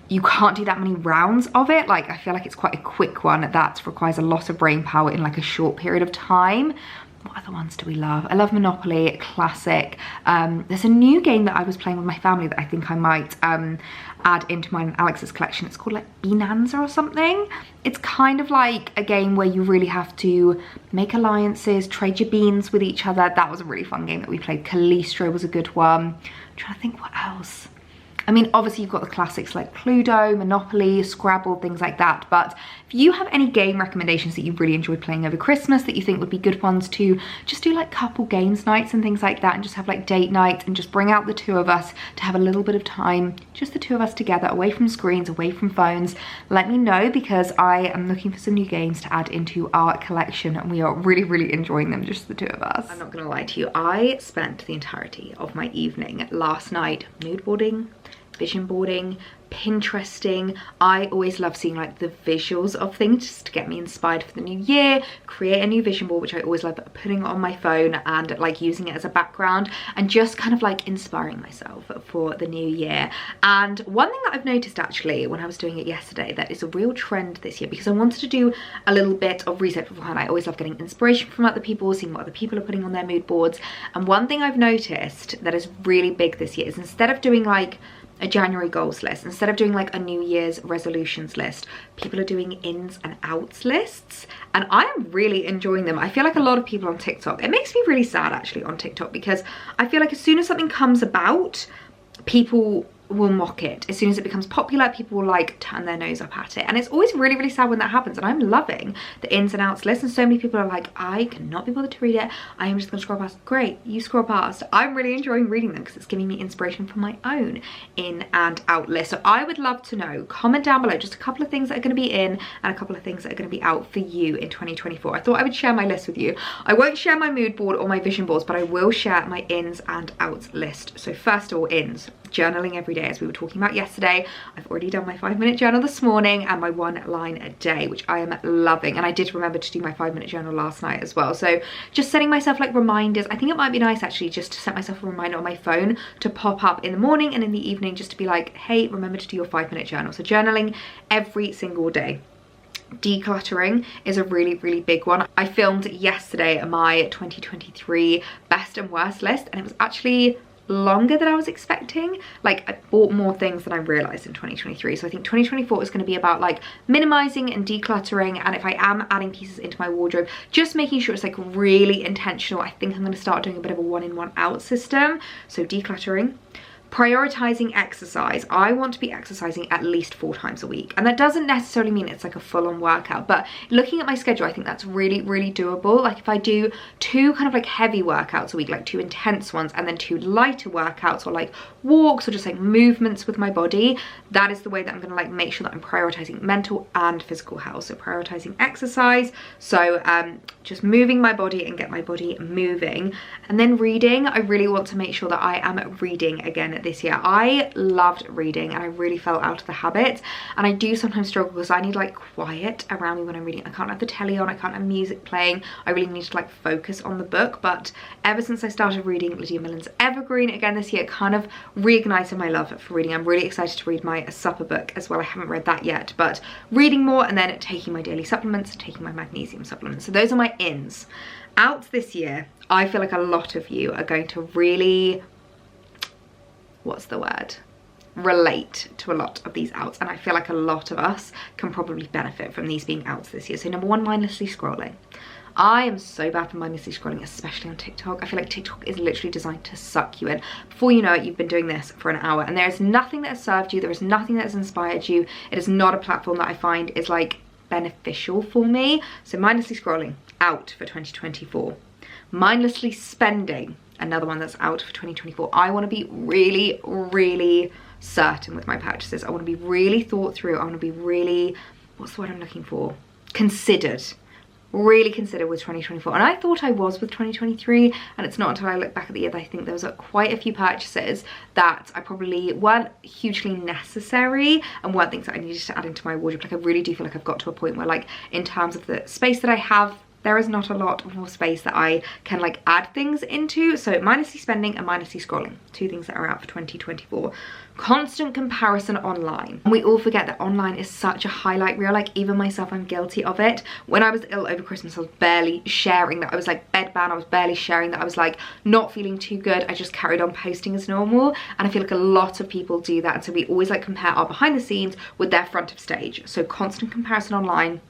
you can't do that many rounds of it. Like, I feel like it's quite a quick one that requires a lot of brain power in like a short period of time. What other ones do we love? I love Monopoly, classic. There's a new game that I was playing with my family that I think I might add into mine and Alex's collection. It's called like Bonanza or something. It's kind of like a game where you really have to make alliances, trade your beans with each other. That was a really fun game that we played. Calistro was a good one. I'm trying to think what else. I mean, obviously you've got the classics like Cluedo, Monopoly, Scrabble, things like that. But if you have any game recommendations that you really enjoyed playing over Christmas that you think would be good ones to just do like couple games nights and things like that, and just have like date nights and just bring out the two of us to have a little bit of time, just the two of us together, away from screens, away from phones, let me know, because I am looking for some new games to add into our collection, and we are really, really enjoying them, just the two of us. I'm not gonna lie to you, I spent the entirety of my evening last night mood boarding, vision boarding, Pinteresting. I always love seeing like the visuals of things just to get me inspired for the new year, create a new vision board, which I always love putting on my phone and like using it as a background and just kind of like inspiring myself for the new year. And one thing that I've noticed actually when I was doing it yesterday that is a real trend this year, because I wanted to do a little bit of research beforehand. I always love getting inspiration from other people, seeing what other people are putting on their mood boards. And one thing I've noticed that is really big this year is, instead of doing like a January goals list, instead of doing like a New Year's resolutions list, people are doing ins and outs lists, and I am really enjoying them. I feel like a lot of people on TikTok, it makes me really sad actually on TikTok, because I feel like as soon as something comes about, people will mock it. As soon as it becomes popular, people will like turn their nose up at it, and it's always really, really sad when that happens. And I'm loving the ins and outs list, and so many people are like, I cannot be bothered to read it, I am just gonna scroll past. Great, you scroll past. I'm really enjoying reading them because it's giving me inspiration for my own in and out list. So I would love to know, comment down below just a couple of things that are going to be in and a couple of things that are going to be out for you in 2024. I thought I would share my list with you. I won't share my mood board or my vision boards, but I will share my ins and outs list. So first of all, ins. Journaling every day, as we were talking about yesterday. I've already done my 5-minute journal this morning and my 1 line a day, which I am loving. And I did remember to do my 5-minute journal last night as well. So just setting myself like reminders. I think it might be nice actually just to set myself a reminder on my phone to pop up in the morning and in the evening, just to be like, hey, remember to do your 5-minute journal. So journaling every single day. Decluttering is a really, really big one. I filmed yesterday my 2023 best and worst list, and it was actually longer than I was expecting. Like, I bought more things than I realized in 2023. So I think 2024 is going to be about like minimizing and decluttering, and if I am adding pieces into my wardrobe, just making sure it's like really intentional. I think I'm going to start doing a bit of a one in, one out system. So decluttering. Prioritizing exercise. I want to be exercising at least 4 times a week, and that doesn't necessarily mean it's like a full-on workout, but looking at my schedule, I think that's really, really doable. Like if I do 2 kind of like heavy workouts a week, like 2 intense ones, and then 2 lighter workouts, or like walks, or just like movements with my body, that is the way that I'm gonna like make sure that I'm prioritizing mental and physical health. So prioritizing exercise, so just moving my body and get my body moving. And then reading, I really want to make sure that I am reading again this year. I loved reading and I really fell out of the habit, and I do sometimes struggle because I need like quiet around me when I'm reading. I can't have the telly on, I can't have music playing, I really need to like focus on the book. But ever since I started reading Lydia Millen's Evergreen again this year, it kind of reignited my love for reading. I'm really excited to read my supper book as well. I haven't read that yet, but reading more, and then taking my daily supplements and taking my magnesium supplements. So those are my ins. Outs this year, I feel like a lot of you are going to really, what's the word, relate to a lot of these outs, and I feel like a lot of us can probably benefit from these being outs this year. So number 1, mindlessly scrolling. I am so bad for mindlessly scrolling, especially on TikTok. I feel like TikTok is literally designed to suck you in. Before you know it, you've been doing this for an hour, and there is nothing that has served you, there is nothing that has inspired you. It is not a platform that I find is like beneficial for me. So mindlessly scrolling, out for 2024. Mindlessly spending, another one that's out for 2024. I want to be really, really certain with my purchases. I want to be really thought through. I want to be really, what's the word I'm looking for? Considered. Really considered with 2024. And I thought I was with 2023, and it's not until I look back at the year that I think there was quite a few purchases that I probably weren't hugely necessary and weren't things that I needed to add into my wardrobe. Like I really do feel like I've got to a point where like in terms of the space that I have, there is not a lot more space that I can like add things into. So mindlessly spending and mindlessly scrolling, 2 things that are out for 2024. Constant comparison online. And we all forget that online is such a highlight reel. Like even myself, I'm guilty of it. When I was ill over Christmas, I was barely sharing that I was like bedbound. I was barely sharing that I was like not feeling too good. I just carried on posting as normal. And I feel like a lot of people do that. And so we always like compare our behind the scenes with their front of stage. So constant comparison online,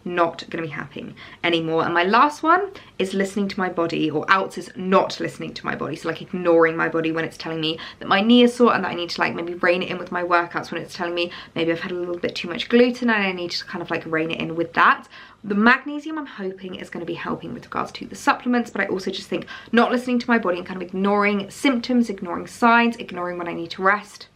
not going to be happening anymore. And my last one is listening to my body, or outs is not listening to my body. So like ignoring my body when it's telling me that my knee is sore and that I need to like maybe rein it in with my workouts, when it's telling me maybe I've had a little bit too much gluten and I need to kind of like rein it in with that. The magnesium I'm hoping is going to be helping with regards to the supplements, but I also just think not listening to my body and kind of ignoring symptoms, ignoring signs, ignoring when I need to rest,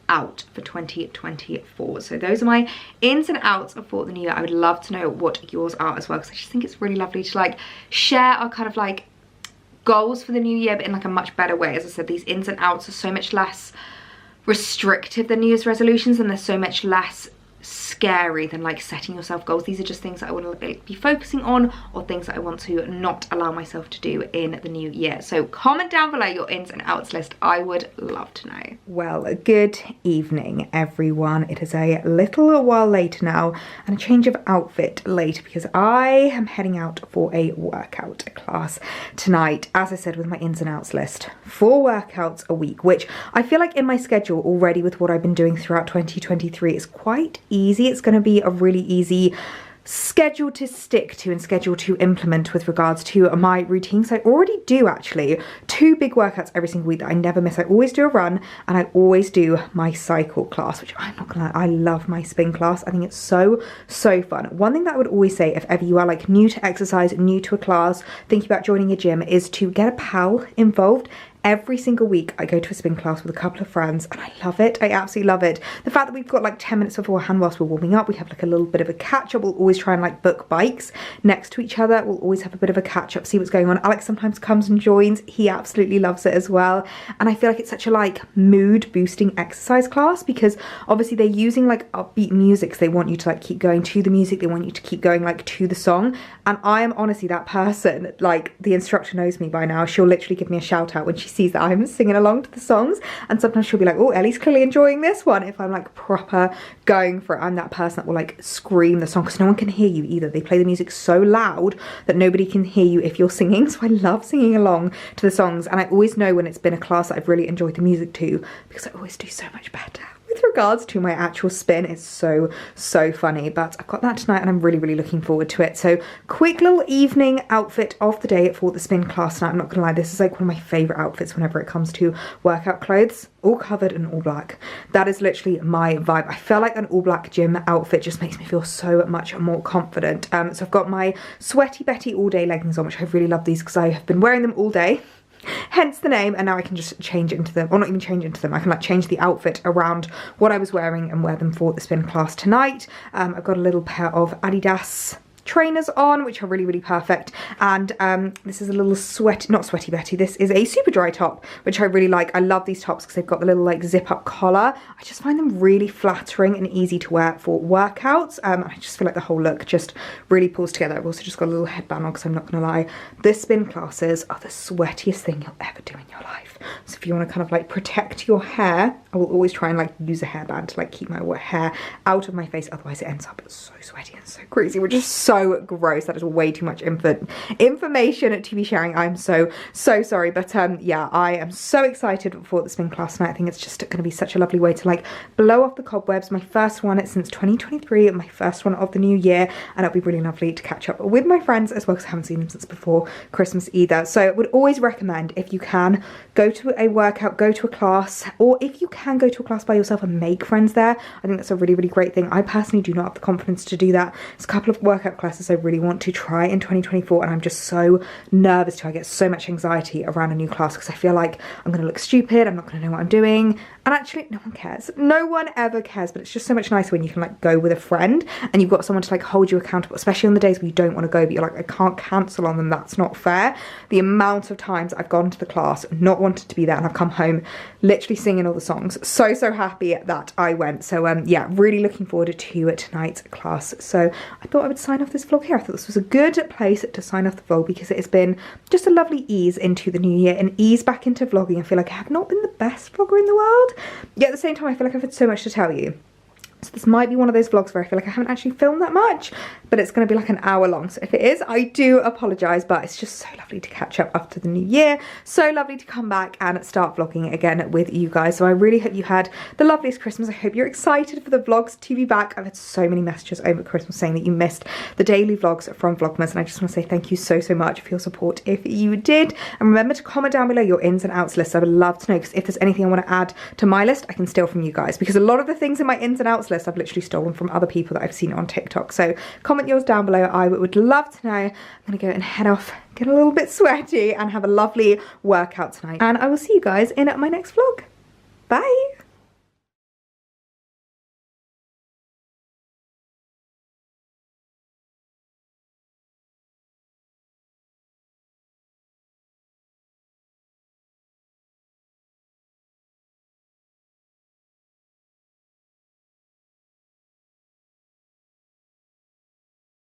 out for 2024. So those are my ins and outs for the new year. I would love to know what yours are as well, because I just think it's really lovely to like share our kind of like goals for the new year, but in like a much better way. As I said, these ins and outs are so much less restrictive than New Year's resolutions, and they're so much less scary than like setting yourself goals. These are just things that I want to be focusing on, or things that I want to not allow myself to do in the new year. So comment down below your ins and outs list. I would love to know. Well, good evening everyone. It is a little while later now, and a change of outfit later, because I am heading out for a workout class tonight. As I said, with my ins and outs list, 4 workouts a week, which I feel like in my schedule already with what I've been doing throughout 2023 is quite easy. It's going to be a really easy schedule to stick to and schedule to implement with regards to my routines. I already do actually 2 big workouts every single week that I never miss. I always do a run, and I always do my cycle class, which I'm not gonna lie, I love my spin class. I think it's so fun. One thing that I would always say if ever you are like new to exercise, new to a class, thinking about joining a gym, is to get a pal involved. Every single week I go to a spin class with a couple of friends, and I love it. I absolutely love it. The fact that we've got like 10 minutes beforehand whilst we're warming up, we have like a little bit of a catch up. We'll always try and like book bikes next to each other. We'll always have a bit of a catch up, see what's going on. Alex sometimes comes and joins. He absolutely loves it as well. And I feel like it's such a like mood boosting exercise class, because obviously they're using like upbeat music. So they want you to like keep going to the music. They want you to keep going like to the song. And I am honestly that person. Like the instructor knows me by now. She'll literally give me a shout out when she sees that I'm singing along to the songs, and sometimes she'll be like, oh, Ellie's clearly enjoying this one. If I'm like proper going for it, I'm that person that will like scream the song because no one can hear you either. They play the music so loud that nobody can hear you if you're singing. So I love singing along to the songs, and I always know when it's been a class that I've really enjoyed the music to because I always do so much better. With regards to my actual spin, it's so funny, but I've got that tonight and I'm really looking forward to it. So quick little evening outfit of the day for the spin class tonight. I'm not gonna lie, this is like one of my favorite outfits whenever it comes to workout clothes. All covered in all black. That is literally my vibe. I feel like an all black gym outfit just makes me feel so much more confident. So I've got my Sweaty Betty all day leggings on, which I really love these because I have been wearing them all day. Hence the name, and now I can just change it into them, or not even change into them, I can like change the outfit around what I was wearing and wear them for the spin class tonight. I've got a little pair of Adidas trainers on, which are really perfect, and this is a little not Sweaty Betty, this is a super dry top, which I really like. I love these tops because they've got the little like zip up collar. I just find them really flattering and easy to wear for workouts. I just feel like the whole look just really pulls together. I've also just got a little headband on because I'm not gonna lie, the spin classes are the sweatiest thing you'll ever do in your life. So if you want to kind of like protect your hair, I will always try and like use a hairband to like keep my hair out of my face, otherwise it ends up so sweaty and so greasy, which is so gross. That is way too much information to be sharing. I'm so sorry, but yeah, I am so excited for the spin class tonight. I think it's just going to be such a lovely way to like blow off the cobwebs. My first one since 2023, my first one of the new year, and it'll be really lovely to catch up with my friends as well because I haven't seen them since before Christmas either. So I would always recommend, if you can, go to a workout, go to a class, or if you can go to a class by yourself and make friends there. I think that's a really great thing. I personally do not have the confidence to do that. There's a couple of workout classes I really want to try in 2024, and I'm just so nervous I get so much anxiety around a new class because I feel like I'm going to look stupid, I'm not going to know what I'm doing, and actually no one cares. No one ever cares, but it's just so much nicer when you can like go with a friend and you've got someone to like hold you accountable, especially on the days where you don't want to go but you're like, I can't cancel on them, that's not fair. The amount of times I've gone to the class, not wanted to be there, and I've come home literally singing all the songs. So happy that I went. So yeah, really looking forward to tonight's class. So I thought I would sign off this vlog here. I thought this was a good place to sign off the vlog because it has been just a lovely ease into the new year and ease back into vlogging. I feel like I have not been the best vlogger in the world, yet at the same time I feel like I've had so much to tell you. So this might be one of those vlogs where I feel like I haven't actually filmed that much, but it's going to be like an hour long. So if it is, I do apologise, but it's just so lovely to catch up after the new year. So lovely to come back and start vlogging again with you guys. So I really hope you had the loveliest Christmas. I hope you're excited for the vlogs to be back. I've had so many messages over Christmas saying that you missed the daily vlogs from Vlogmas, and I just want to say thank you so much for your support if you did. And remember to comment down below your ins and outs list. I would love to know, because if there's anything I want to add to my list, I can steal from you guys, because a lot of the things in my ins and outs list I've literally stolen from other people that I've seen on TikTok. So comment yours down below. I would love to know. I'm gonna go and head off, get a little bit sweaty, and have a lovely workout tonight, and I will see you guys in my next vlog. Bye.